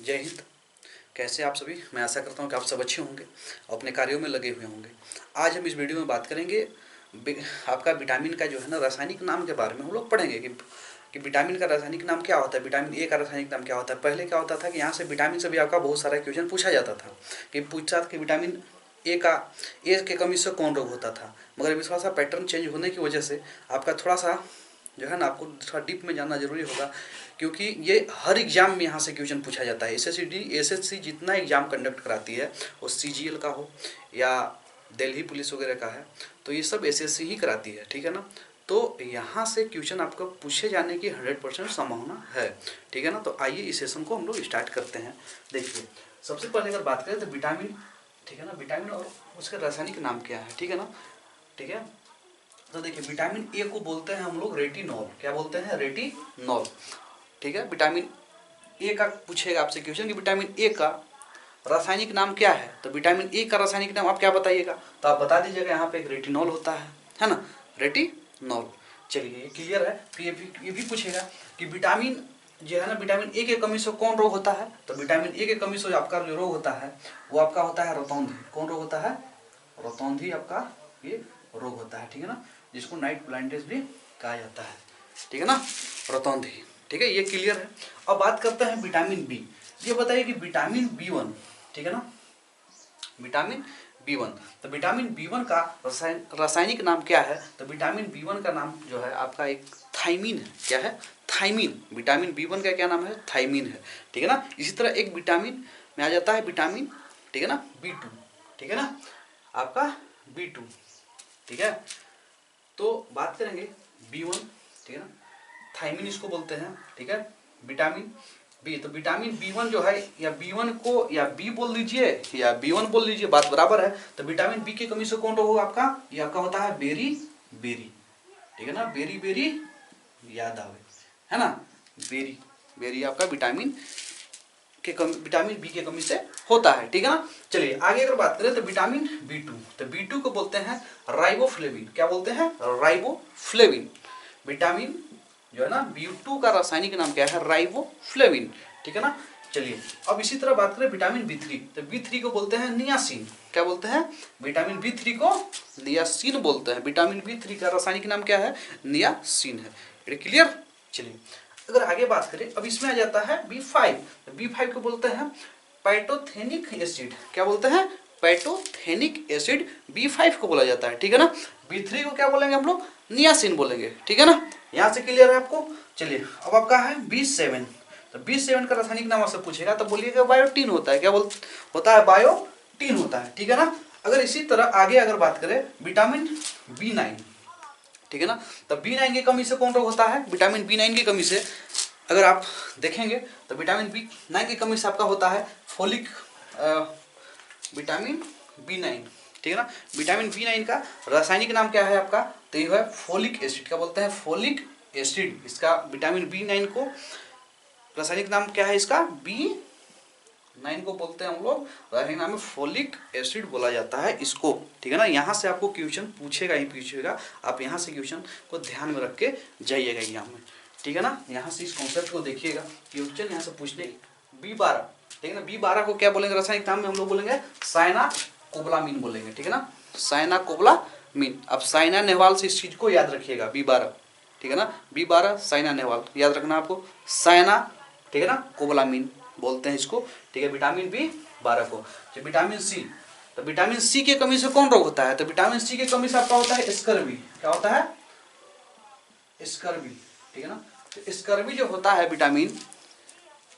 जय हिंद। कैसे आप सभी? मैं आशा करता हूँ कि आप सब अच्छे होंगे और अपने कार्यों में लगे हुए होंगे। आज हम इस वीडियो में बात करेंगे आपका विटामिन का जो है ना रासायनिक नाम के बारे में हम लोग पढ़ेंगे कि विटामिन का रासायनिक नाम क्या होता है, विटामिन ए का रासायनिक नाम क्या होता है। पहले क्या होता था कि यहाँ से विटामिन से भी आपका बहुत सारा क्वेश्चन पूछा जाता था कि पूछा था कि विटामिन ए के कमी से कौन रोग होता था, मगर अभी थोड़ा सा पैटर्न चेंज होने की वजह से आपका थोड़ा सा जो है ना आपको थोड़ा डीप में जानना जरूरी होगा, क्योंकि ये हर एग्जाम में यहाँ से क्वेश्चन पूछा जाता है। एसएससी जितना एग्जाम कंडक्ट कराती है, वो सीजीएल का हो या दिल्ली पुलिस वगैरह का है, तो ये सब एसएससी ही कराती है, ठीक है ना। तो यहाँ से क्वेश्चन आपको पूछे जाने की 100% संभावना है, ठीक है ना। तो आइए इस सेशन को हम लोग स्टार्ट करते हैं। देखिए, सबसे पहले अगर बात करें तो विटामिन, ठीक है ना, विटामिन और उसका रासायनिक नाम क्या है, ठीक है ना, ठीक है। तो देखिए, विटामिन ए को बोलते हैं हम लोग रेटिनॉल। क्या बोलते हैं? रेटिनॉल, ठीक है। विटामिन ए का पूछेगा आपसे क्वेश्चन कि विटामिन ए का रासायनिक नाम क्या है, तो विटामिन ए का रासायनिक नाम आप क्या बताइएगा? तो आप बता दीजिएगा यहाँ पे एक रेटिनॉल होता है ना, रेटिनॉल। चलिए, ये क्लियर है। तो ये भी पूछेगा कि विटामिन जो है ना, विटामिन ए के कमी से कौन रोग होता है, तो विटामिन ए के कमी से आपका जो रोग होता है वो आपका होता है रतौंधी। कौन रोग होता है? रतौंधी आपका ये रोग होता है, ठीक है ना, जिसको नाइट ब्लाइंडनेस भी कहा जाता है, ठीक है ना, रतौंधी, ठीक है। ये क्लियर है। अब बात करते हैं विटामिन बी। ये बताइए कि विटामिन बी1, ठीक है ना, विटामिन बी1, तो विटामिन बी1 का रासायनिक नाम क्या है, तो विटामिन बी1 का नाम जो है आपका एक थाइमिन है। क्या है? थाइमिन। विटामिन बी1 का क्या नाम है? थाइमिन है, ठीक है ना। इसी तरह एक विटामिन में आ जाता है विटामिन, ठीक है ना, बी2, ठीक है ना, आपका बी2, ठीक है। तो बात करेंगे बी1, ठीक है ना, थाइमिन इसको बोलते हैं, ठीक है। विटामिन बी, तो विटामिन बी1 जो है, या बी1 को या बी बोल लीजिए या बी1 बोल लीजिए, बात बराबर है। तो विटामिन बी की कमी से कौन रोग होगा आपका? ये आपका होता है बेरी बेरी, ठीक है ना, बेरी बेरी याद आवे, है ना, बेरी बेरी आपका विटामिन विटामिन बी के कमी से होता है, ठीक है ना। चलिए आगे अगर बात करें तो विटामिन बी2, तो बी2 को बोलते हैं राइबोफ्लेविन। क्या बोलते हैं? राइबोफ्लेविन। विटामिन जो है ना बी2 का रासायनिक नाम क्या है? राइबोफ्लेविन, ठीक है ना। चलिए, अब इसी तरह बात करें विटामिन बी3, तो बी3 को बोलते हैं नियासिन। क्या बोलते हैं? विटामिन बी3 को नियासिन बोलते हैं। विटामिन बी3 का रासायनिक नाम क्या है? नियासिन है। ये क्लियर। चलिए, अगर आगे बात करें, अब इसमें आ जाता है बी5, तो बी5 को बोलते हैं पैटोथेनिक एसिड। क्या बोलते हैं? पैटोथेनिक एसिड बी5 को बोला जाता है, ठीक है ना। बी3 को क्या बोलेंगे हम लोग? नियासिन बोलेंगे, ठीक है ना। यहाँ से क्लियर है आपको? चलिए, अब आपका है बी7, तो बी7 का रासायनिक नाम आपसे पूछेगा तो बोलिएगा बायोटीन होता है। क्या होता है? बायोटीन होता है, ठीक है ना। अगर इसी तरह आगे अगर बात करें विटामिन बी9, ठीक है ना, तो बी9 की कमी से कौन रोग होता है? विटामिन बी9 की कमी से अगर आप देखेंगे तो विटामिन बी9 की कमी से आपका होता है फोलिक, विटामिन बी9, ठीक है ना। विटामिन बी9 का रासायनिक नाम क्या है आपका? तो ये है फोलिक एसिड। क्या बोलते हैं? Folic acid. इसका विटामिन बी9 को रासायनिक नाम क्या है? इसका बी9 को बोलते हैं हम लोग, रासायनिक नाम में फोलिक एसिड बोला जाता है इसको, ठीक है ना। यहाँ से आपको क्वेश्चन पूछेगा ही पूछेगा, आप यहाँ से क्वेश्चन को ध्यान में रख के जाइएगा एग्जाम में, ठीक है ना। यहाँ से इस कॉन्सेप्ट को देखिएगा, क्वेश्चन यहाँ से पूछने। बी12, ठीक है ना, बी12 को क्या बोलेंगे रासायनिक नाम में? हम लोग बोलेंगे साइनाकोबालामिन बोलेंगे, ठीक है ना, साइनाकोबालामिन। अब साइना नेहवाल से इस चीज को याद रखिएगा, बी12, ठीक है ना, बी12 साइना नेहवाल याद रखना आपको, साइना, ठीक है ना, कोबालामिन बोलते हैं इसको, ठीक है, विटामिन बी12 को। जो विटामिन सी, तो विटामिन सी की कमी से कौन रोग होता है? तो विटामिन सी की कमी से आपका होता है स्कर्वी। क्या होता है? स्कर्वी, ठीक है ना। तो स्कर्वी जो होता है विटामिन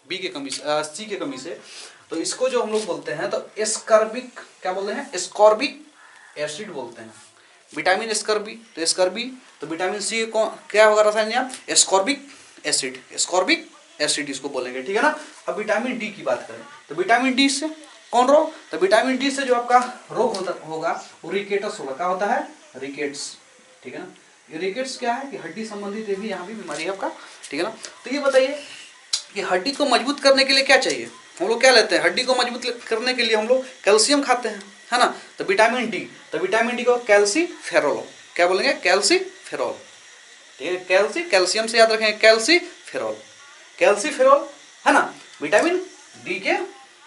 बी के कमी से, सी के कमी से, तो इसको जो हम लोग बोलते हैं तो स्कर्बिक, क्या बोलते हैं? स्कॉर्बिक एसिड बोलते हैं। विटामिन स्कर्बी, तो स्कर्बी, तो विटामिन सी को क्या होगा रासायनिक नाम? स्कॉर्बिक एसिड, स्कॉर्बिक एसिड इसको बोलेंगे, ठीक है ना। अब विटामिन डी की बात करें तो विटामिन डी से कौन रोग? तो विटामिन डी से जो आपका रोग होगा वो रिकेटस होगा। क्या होता है? रिकेट्स, ठीक है ना। ये रिकेट्स क्या है कि हड्डी संबंधित भी यहाँ भी बीमारी है आपका, ठीक है ना। तो ये बताइए कि हड्डी को मजबूत करने के लिए क्या चाहिए? हम लोग क्या लेते हैं? हड्डी को मजबूत करने के लिए हम लोग कैल्शियम खाते हैं, है ना। तो विटामिन डी, तो विटामिन डी को कैल्सीफेरोल, क्या बोलेंगे? कैल्सीफेरोल, ठीक है। कैल्शियम से याद रखेंगे कैल्सीफेरोल, कैल्सीफेरोल, है ना। विटामिन डी के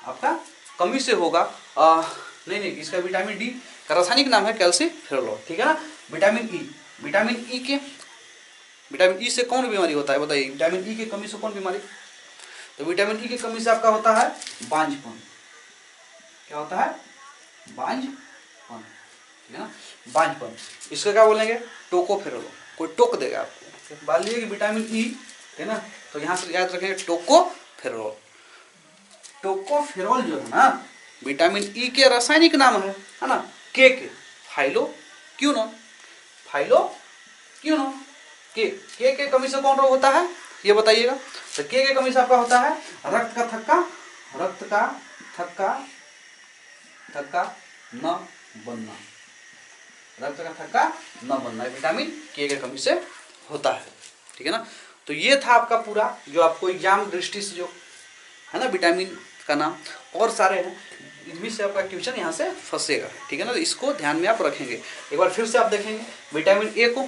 आपका कमी से होगा। नहीं नहीं, इसका विटामिन डी का रासायनिक नाम है कैल्सीफेरोल, ठीक है ना। विटामिन ई, विटामिन ई से कौन बीमारी होता है बताइए, विटामिन ई की कमी से कौन बीमारी। तो विटामिन ई की कमी से आपका होता है बांझपन। क्या होता है, बांझपन, ठीक है ना, बांझपन। इसका क्या बोलेंगे, टोकोफेरोल। कोई टोक देगा आपको, मान लीजिए कि विटामिन ई है ना, तो यहाँ से याद रखेंगे टोकोफेरोल। टोकोफेरोल जो है ना, विटामिन ई के रासायनिक नाम है ना, के फाइलोक्विनोन, फाइलोक्विनोन। के कमी से कौन रोग होता है ये बताइएगा। तो के कमी से आपका होता है रक्त का थक्का, रक्त का थक्का न बनना, रक्त का थक्का न बनना विटामिन के कमी से होता है, ठीक है ना। तो ये था आपका पूरा जो आपको एग्जाम दृष्टि से जो है ना विटामिन का नाम, और सारे हैं, इनमें से आपका क्वेश्चन यहाँ से फंसेगा, ठीक है ना। तो इसको ध्यान में आप रखेंगे। एक बार फिर से आप देखेंगे, विटामिन ए को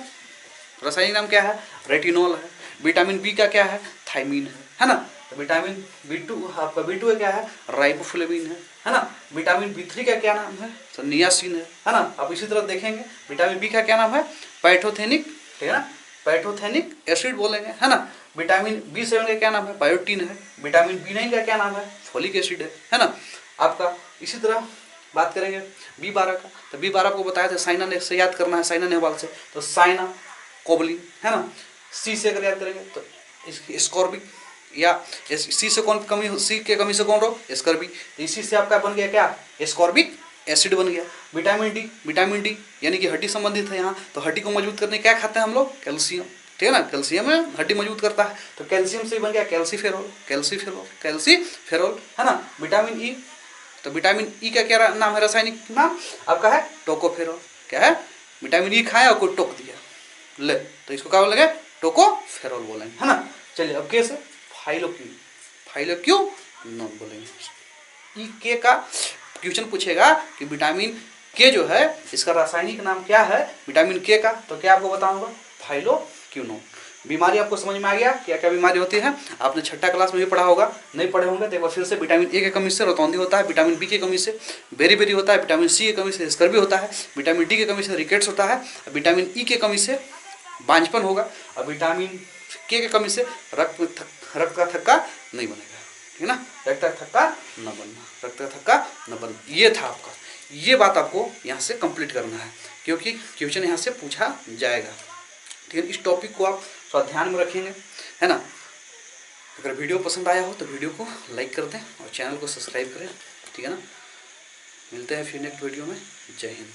रासायनिक नाम क्या है, रेटिनॉल है। विटामिन बी का क्या है, थायमीन है ना। तो विटामिन बी2 आपका बी2 क्या है, राइबोफ्लेविन है ना। विटामिन बी3 का क्या नाम है, तो नियासिन है ना। आप इसी तरह देखेंगे विटामिन बी का क्या नाम है, पैथोथेनिक, ठीक है ना, पैथोथेनिक एसिड बोलेंगे, है ना। विटामिन बी7 का क्या नाम है, बायोटीन है। विटामिन बी9 का क्या नाम है, फोलिक एसिड है ना। आपका इसी तरह बात करेंगे बी12 का, तो बी12 को बताया था साइना ने से याद करना है, साइना नेहवाल से, तो साइना कोबलिन है ना। सी से अगर याद करेंगे तो स्कॉर्बिक, या सी से कौन कमी, सी के कमी से कौन रोग, स्कॉर्बिक। तो इसी से आपका बन गया क्या, स्कॉर्बिक एसिड बन गया। विटामिन डी यानी कि हड्डी संबंधित है यहाँ, तो हड्डी को मजबूत करने क्या खाते हैं हम लोग, कैल्शियम, ठीक है ना। कैल्शियम में हड्डी मजबूत करता है, तो कैल्शियम से बन गया कैल्सीफेरोल है ना। विटामिन ई, तो विटामिन ई का क्या नाम है, रासायनिक नाम आपका है टोकोफेरोल। क्या है, विटामिन ई खाया और कोई टोक दिया ले, तो इसको क्या बोलेंगे, टोकोफेरोल बोलेंगे, है ना। चलिए अब कैसे, फाइलोक्विनोन बोलेंगे। ई के का क्वेश्चन पूछेगा कि विटामिन के जो है इसका रासायनिक नाम क्या है विटामिन के का, तो क्या आपको बताऊंगा, फाइलोक्विनोन। बीमारी आपको समझ में आ गया, क्या क्या बीमारी होती है, आपने छठा क्लास में भी पढ़ा होगा, नहीं पढ़े होंगे तो एक बार फिर से। विटामिन ए की कमी से रोतौंदी होता है, विटामिन बी की कमी से बेरी होता है, विटामिन सी की कमी से स्कर्वी होता है, विटामिन डी की कमी से रिकेट्स होता है, विटामिन ई की कमी से बांझपन होगा, और विटामिन के की कमी से रक्त का थक्का नहीं बनेगा, ठीक है ना, रक्त का थक्का न बनना। ये था आपका, ये बात आपको यहाँ से कंप्लीट करना है, क्योंकि क्वेश्चन यहाँ से पूछा जाएगा, ठीक है। इस टॉपिक को आप थोड़ा ध्यान में रखेंगे, है ना। अगर वीडियो पसंद आया हो तो वीडियो को लाइक कर दें और चैनल को सब्सक्राइब करें, ठीक है ना। मिलते हैं फिर नेक्स्ट वीडियो में। जय हिंद।